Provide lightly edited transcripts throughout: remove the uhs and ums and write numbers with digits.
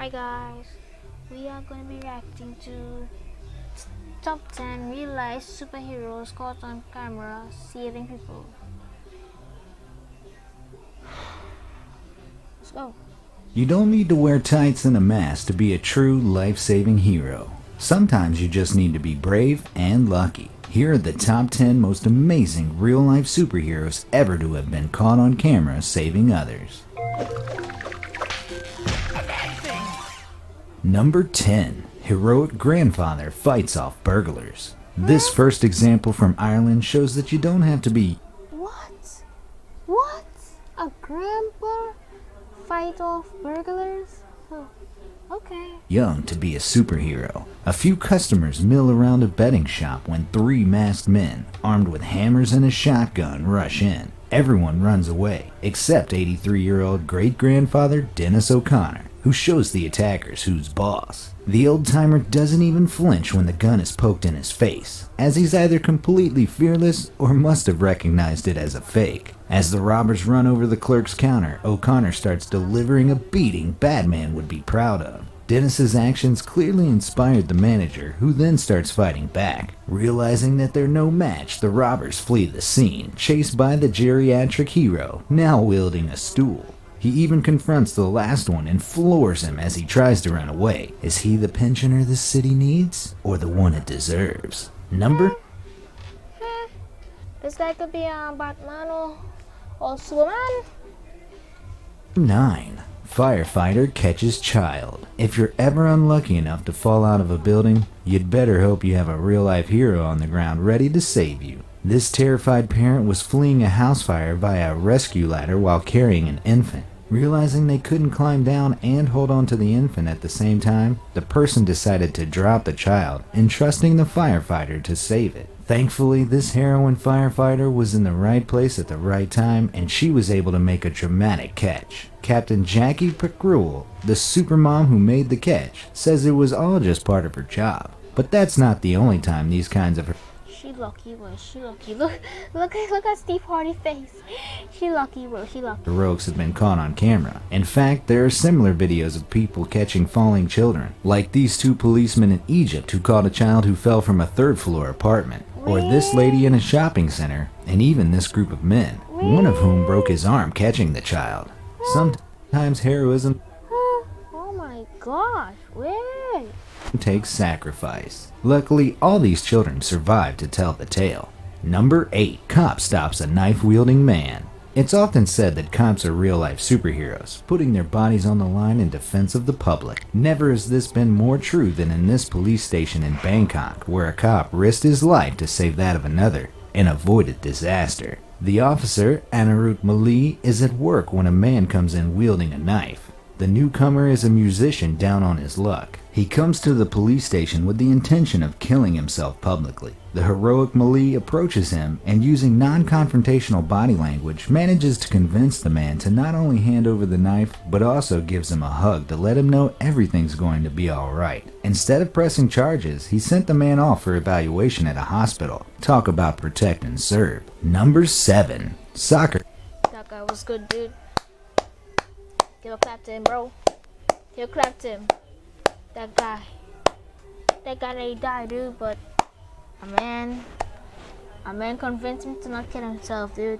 Hi guys, we are going to be reacting to top 10 real life superheroes caught on camera saving people. Let's go. You don't need to wear tights and a mask to be a true life-saving hero. Sometimes you just need to be brave and lucky. Here are the top 10 most amazing real-life superheroes ever to have been caught on camera saving others. Number 10. Heroic grandfather fights off burglars. This first example from Ireland shows that you don't have to be What? What? A grandpa fight off burglars? Oh, okay. young to be a superhero. A few customers mill around a betting shop when three masked men, armed with hammers and a shotgun, rush in. Everyone runs away, except 83-year-old great-grandfather Dennis O'Connor, who shows the attackers who's boss. The old-timer doesn't even flinch when the gun is poked in his face, as he's either completely fearless or must have recognized it as a fake. As the robbers run over the clerk's counter, O'Connor starts delivering a beating Batman would be proud of. Dennis's actions clearly inspired the manager, who then starts fighting back. Realizing that they're no match, the robbers flee the scene, chased by the geriatric hero, now wielding a stool. He even confronts the last one and floors him as he tries to run away. Is he the pensioner the city needs, or the one it deserves? Number This guy could be Batman or Superman. 9. Firefighter catches child. If you're ever unlucky enough to fall out of a building, you'd better hope you have a real-life hero on the ground ready to save you. This terrified parent was fleeing a house fire via a rescue ladder while carrying an infant. Realizing they couldn't climb down and hold on to the infant at the same time, the person decided to drop the child, entrusting the firefighter to save it. Thankfully, this heroine firefighter was in the right place at the right time, and she was able to make a dramatic catch. Captain Jackie Pickrell, the supermom who made the catch, says it was all just part of her job. But that's not the only time these kinds of She lucky, bro. She lucky. Look at Steve Hardy's face. She lucky, bro. She lucky. heroics have been caught on camera. In fact, there are similar videos of people catching falling children, like these two policemen in Egypt who caught a child who fell from a third-floor apartment, or this lady in a shopping center, and even this group of men, one of whom broke his arm catching the child. Sometimes heroism Oh my gosh. Wait. takes sacrifice. Luckily, all these children survived to tell the tale. Number 8. Cop stops a knife-wielding man. It's often said that cops are real-life superheroes, putting their bodies on the line in defense of the public. Never has this been more true than in this police station in Bangkok, where a cop risked his life to save that of another and avoided disaster. The officer, Anirudh Mali, is at work when a man comes in wielding a knife. The newcomer is a musician down on his luck. He comes to the police station with the intention of killing himself publicly. The heroic Mali approaches him and, using non-confrontational body language, manages to convince the man to not only hand over the knife, but also gives him a hug to let him know everything's going to be alright. Instead of pressing charges, he sent the man off for evaluation at a hospital. Talk about protect and serve. Number 7. Soccer. That guy was good, dude. Give a clap to him, bro. Give a clap to him. That guy they died, dude, but a man convinced him to not kill himself, dude.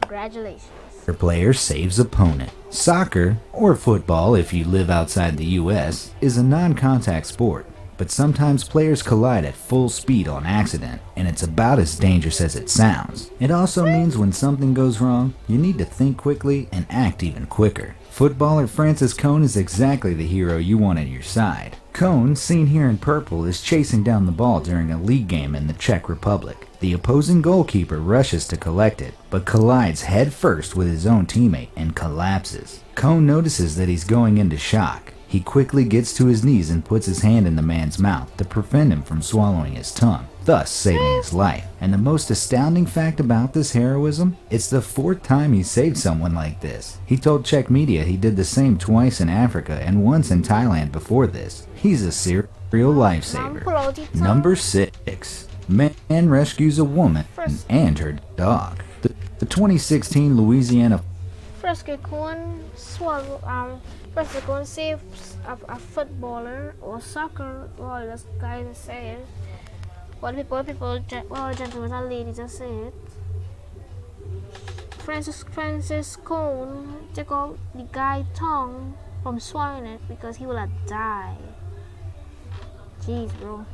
Congratulations. Player saves opponent. Soccer, or football if you live outside the US, is a non-contact sport, but sometimes players collide at full speed on accident, and it's about as dangerous as it sounds. It also means when something goes wrong, you need to think quickly and act even quicker. Footballer Francis Cone is exactly the hero you want at your side. Cone, seen here in purple, is chasing down the ball during a league game in the Czech Republic. The opposing goalkeeper rushes to collect it, but collides head first with his own teammate and collapses. Cone notices that he's going into shock. He quickly gets to his knees and puts his hand in the man's mouth to prevent him from swallowing his tongue, thus saving his life. And the most astounding fact about this heroism, it's the 4th time he saved someone like this. He told Czech media he did the same twice in Africa and once in Thailand before this. He's a serial lifesaver. Number 6. Man rescues a woman and her dog. The 2016 Louisiana Fresco Coon Fresco Coon saves a footballer or soccer. Well, that's guys that say it. Gentlemen and ladies that say it. Francis Cone took out the guy tongue from swallowing it because he will have died. Jeez, bro.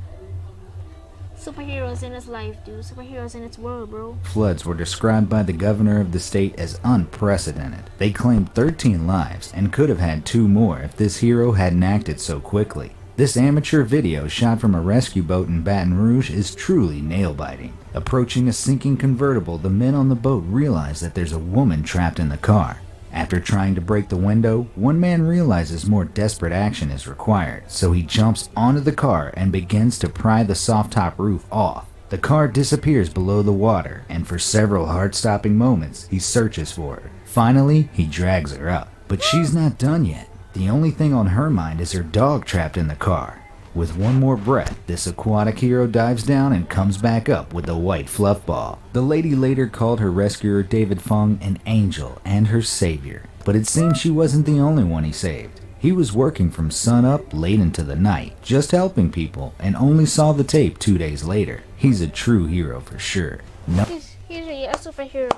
Superheroes in its life, dude. Superheroes in its world, bro. Floods were described by the governor of the state as unprecedented. They claimed 13 lives and could have had 2 more if this hero hadn't acted so quickly. This amateur video shot from a rescue boat in Baton Rouge is truly nail-biting. Approaching a sinking convertible, the men on the boat realize that there's a woman trapped in the car. After trying to break the window, one man realizes more desperate action is required, so he jumps onto the car and begins to pry the soft top roof off. The car disappears below the water, and for several heart-stopping moments, he searches for her. Finally, he drags her up. But she's not done yet. The only thing on her mind is her dog trapped in the car. With one more breath, this aquatic hero dives down and comes back up with the white fluff ball. The lady later called her rescuer David Fung an angel and her savior, but it seems she wasn't the only one he saved. He was working from sun up late into the night, just helping people, and only saw the tape 2 days later. He's a true hero for sure. He's a superhero.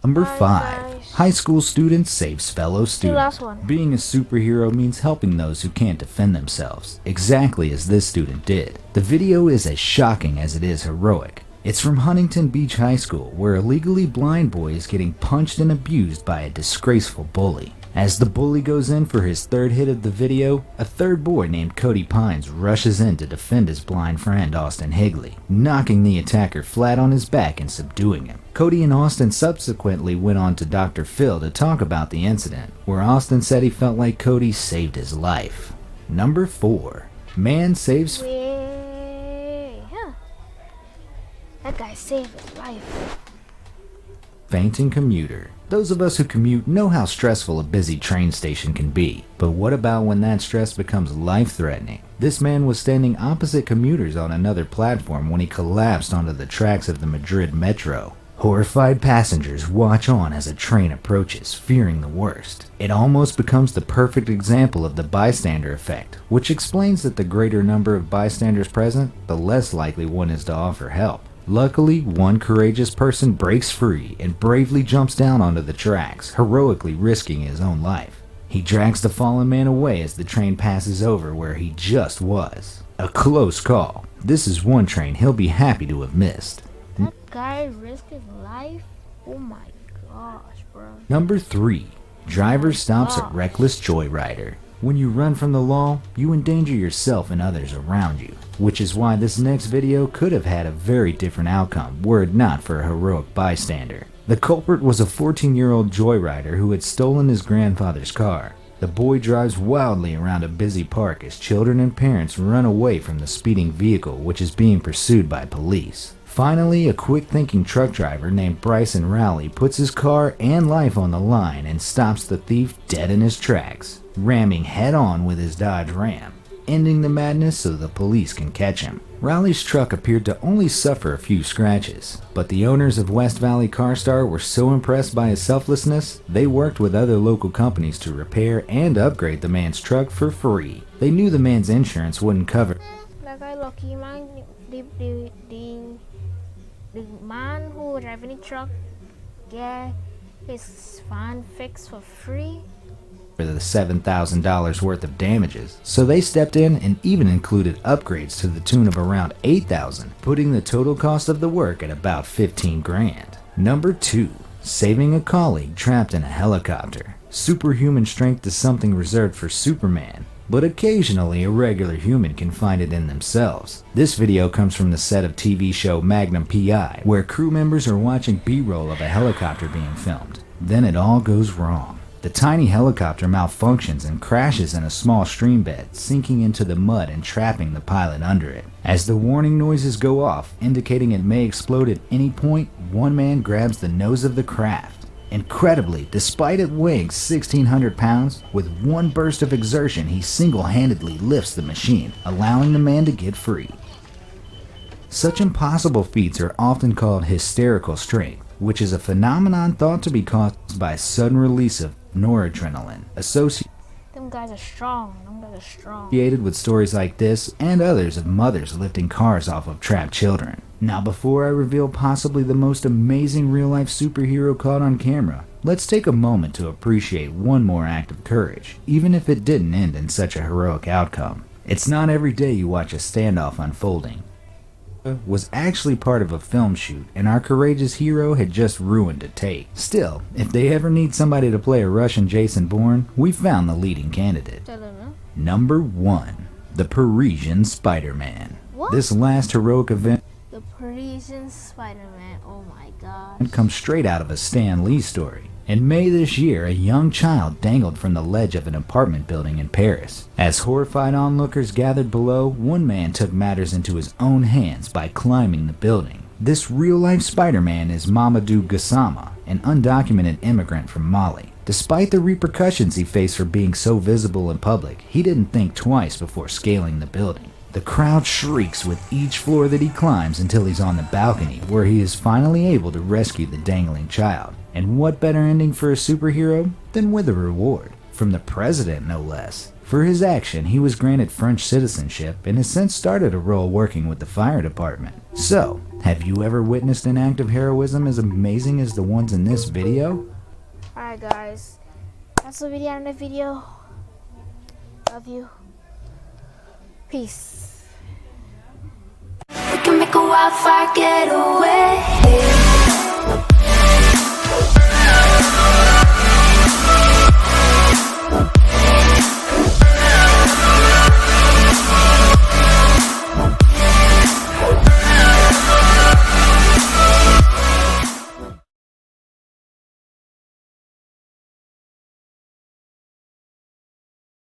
Number Alright, 5. guys. High school student saves fellow The student. last one. Being a superhero means helping those who can't defend themselves, exactly as this student did. The video is as shocking as it is heroic. It's from Huntington Beach High School, where a legally blind boy is getting punched and abused by a disgraceful bully. As the bully goes in for his 3rd hit of the video, a 3rd boy named Cody Pines rushes in to defend his blind friend Austin Higley, knocking the attacker flat on his back and subduing him. Cody and Austin subsequently went on to Dr. Phil to talk about the incident, where Austin said he felt like Cody saved his life. Number 4. Man saves That guy saved his life. fainting commuter. Those of us who commute know how stressful a busy train station can be, but what about when that stress becomes life-threatening? This man was standing opposite commuters on another platform when he collapsed onto the tracks of the Madrid metro. Horrified passengers watch on as a train approaches, fearing the worst. It almost becomes the perfect example of the bystander effect, which explains that the greater number of bystanders present, the less likely one is to offer help. Luckily, one courageous person breaks free and bravely jumps down onto the tracks, heroically risking his own life. He drags the fallen man away as the train passes over where he just was. A close call. This is one train he'll be happy to have missed. That guy risked his life? Oh my gosh, bro. Number 3. Driver stops a reckless joyrider. When you run from the law, you endanger yourself and others around you, which is why this next video could have had a very different outcome were it not for a heroic bystander. The culprit was a 14-year-old joyrider who had stolen his grandfather's car. The boy drives wildly around a busy park as children and parents run away from the speeding vehicle, which is being pursued by police. Finally, a quick-thinking truck driver named Bryson Rowley puts his car and life on the line and stops the thief dead in his tracks, ramming head-on with his Dodge Ram, ending the madness so the police can catch him. Rowley's truck appeared to only suffer a few scratches, but the owners of West Valley CarStar were so impressed by his selflessness, they worked with other local companies to repair and upgrade the man's truck for free. They knew the man's insurance wouldn't cover. That guy lucky, man. The man who driving the truck get his van fixed for free. For the $7,000 worth of damages, so they stepped in and even included upgrades to the tune of around $8,000, putting the total cost of the work at about $15,000. Number 2. Saving a colleague trapped in a helicopter. Superhuman strength is something reserved for Superman, but occasionally a regular human can find it in themselves. This video comes from the set of TV show Magnum P.I., where crew members are watching B-roll of a helicopter being filmed. Then it all goes wrong. The tiny helicopter malfunctions and crashes in a small stream bed, sinking into the mud and trapping the pilot under it. As the warning noises go off, indicating it may explode at any point, one man grabs the nose of the craft. Incredibly, despite it weighing 1,600 pounds, with one burst of exertion he single-handedly lifts the machine, allowing the man to get free. Such impossible feats are often called hysterical strength, which is a phenomenon thought to be caused by a sudden release of noradrenaline, associated Them guys are strong. Them guys are strong. with stories like this and others of mothers lifting cars off of trapped children. Now, before I reveal possibly the most amazing real-life superhero caught on camera, let's take a moment to appreciate one more act of courage, even if it didn't end in such a heroic outcome. It's not every day you watch a standoff unfolding. Was actually part of a film shoot, and our courageous hero had just ruined a take. Still, if they ever need somebody to play a Russian Jason Bourne, we found the leading candidate. I don't know. Number 1. The Parisian Spider-Man. What? This last heroic event The Parisian Spider-Man. Oh my god. comes straight out of a Stan Lee story. In May this year, a young child dangled from the ledge of an apartment building in Paris. As horrified onlookers gathered below, one man took matters into his own hands by climbing the building. This real-life Spider-Man is Mamadou Gassama, an undocumented immigrant from Mali. Despite the repercussions he faced for being so visible in public, he didn't think twice before scaling the building. The crowd shrieks with each floor that he climbs until he's on the balcony, where he is finally able to rescue the dangling child. And what better ending for a superhero than with a reward? From the president, no less. For his action, he was granted French citizenship and has since started a role working with the fire department. So, have you ever witnessed an act of heroism as amazing as the ones in this video? Alright guys. That's the video on the video. Love you. Peace. We can make a wildfire get